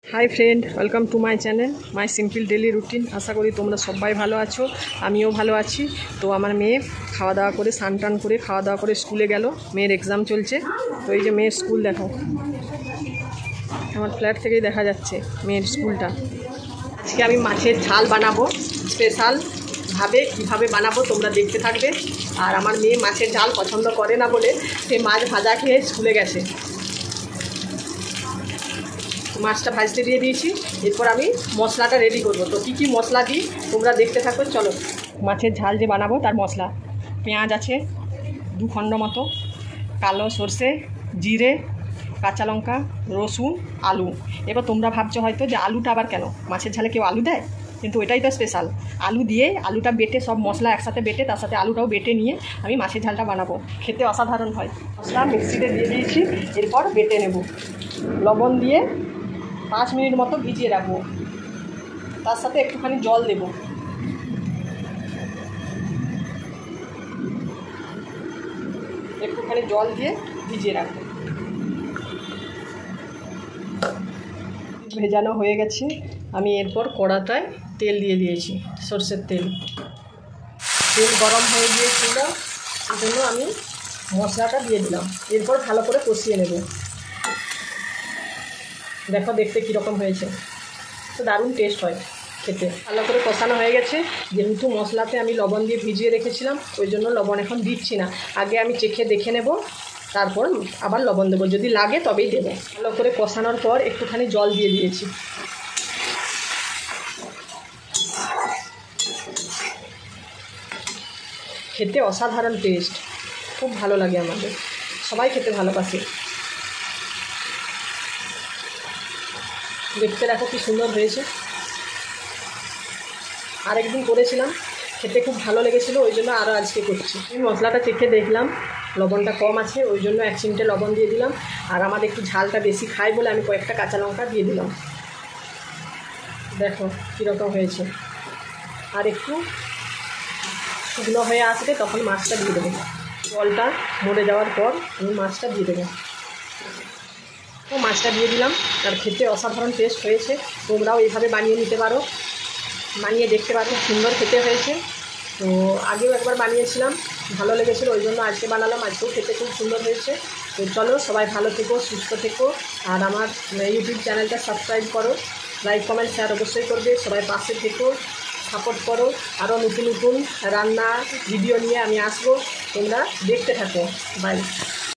High friend, welcome to my channel my simple daily routine. আশা করি তোমরা সবাই ভালো আছো, আমিও ভালো আছি। তো আমার মেয়ে খাওয়া দাওয়া করে স্নান টান করে খাওয়া দাওয়া করে স্কুলে গেল। মেয়ের এক্সাম চলছে। তো এই যে মেয়ের স্কুল দেখো, আমার ফ্ল্যাট থেকেই দেখা যাচ্ছে মেয়ের স্কুলটা। আজকে আমি মাছের ঝাল বানাবো স্পেশাল ভাবে। কীভাবে বানাবো তোমরা দেখতে থাকবে। আর আমার মেয়ে মাছের ঝাল পছন্দ করে না বলে সে মাছ ভাজা খেয়ে স্কুলে গেছে। মাছটা ভাজতে দিয়ে দিয়েছি, এরপর আমি মশলাটা রেডি করবো। তো কী কী মশলা দিই তোমরা দেখতে থাকো। চলো, মাছের ঝাল যে বানাবো তার মশলা: পেঁয়াজ আছে 2 খণ্ড মতো, কালো সর্ষে, জিরে, কাঁচা লঙ্কা, রসুন, আলু। এবার তোমরা ভাবছো হয়তো যে আলুটা আবার কেন, মাছের ঝালে কেউ আলু দেয়? কিন্তু এটাই তো স্পেশাল। আলু দিয়ে, আলুটা বেটে, সব মশলা একসাথে বেটে তার সাথে আলুটাও বেটে নিয়ে আমি মাছের ঝালটা বানাবো। খেতে অসাধারণ হয়। মশলা মিক্সিতে দিয়ে দিয়েছি, এরপর বেটে নেব। লবণ দিয়ে 5 মিনিট মতো ভিজিয়ে রাখবো। তার সাথে একটুখানি জল দেব। একটুখানি জল দিয়ে ভিজিয়ে রাখবো। ভেজানো হয়ে গেছে। আমি এরপর কড়াটায় তেল দিয়ে দিয়েছি, সরষের তেল। তেল গরম হয়ে গিয়েছিল, সেই জন্য আমি মশলাটা দিয়ে দিলাম। এরপর ভালো করে কষিয়ে নেব। দেখো দেখতে কীরকম হয়েছে, তো দারুণ টেস্ট হয় খেতে। ভালো করে কষানো হয়ে গেছে। যেহেতু মশলাতে আমি লবণ দিয়ে ভিজিয়ে রেখেছিলাম, ওই জন্য লবণ এখন দিচ্ছি না। আগে আমি চেখে দেখে নেব, তারপর আবার লবণ দেবো। যদি লাগে তবেই দেবো। ভালো করে কষানোর পর একটুখানি জল দিয়ে দিয়েছি। খেতে অসাধারণ টেস্ট, খুব ভালো লাগে আমাদের, সবাই খেতে ভালোবাসে। দেখতে দেখো কি সুন্দর হয়েছে। আরেকদিন করেছিলাম, খেতে খুব ভালো লেগেছিলো, ওই জন্য আরও আজকে করছি। আমি মশলাটা চেখে দেখলাম লবণটা কম আছে, ওই জন্য 1 চিমটে লবণ দিয়ে দিলাম। আর আমাদের একটু ঝালটা বেশি খাই বলে আমি কয়েকটা কাঁচা লঙ্কা দিয়ে দিলাম। দেখো কীরকম হয়েছে। আর একটু শুকনো হয়ে আসবে, তখন মাছটা দিয়ে দেবো। জলটা মরে যাওয়ার পর আমি মাছটা দিয়ে দেবো। তো মাছটা দিয়ে দিলাম। আর খেতে অসাধারণ টেস্ট হয়েছে। তোমরাও এইভাবে বানিয়ে নিতে পারো, বানিয়ে দেখতে পারো, সুন্দর খেতে হয়েছে। তো আগেও একবার বানিয়েছিলাম, ভালো লেগেছিলো, ওই জন্য আজকে বানালাম। আজকেও খেতে খুব সুন্দর হয়েছে। তো চলো, সবাই ভালো থেকো, সুস্থ থেকো। আর আমার ইউটিউব চ্যানেলটা সাবস্ক্রাইব করো, লাইক কমেন্ট শেয়ার অবশ্যই করবে। সবাই পাশে থেকো, সাপোর্ট করো। আরও নতুন নতুন রান্না ভিডিও নিয়ে আমি আসবো, তোমরা দেখতে থাকো। বাই।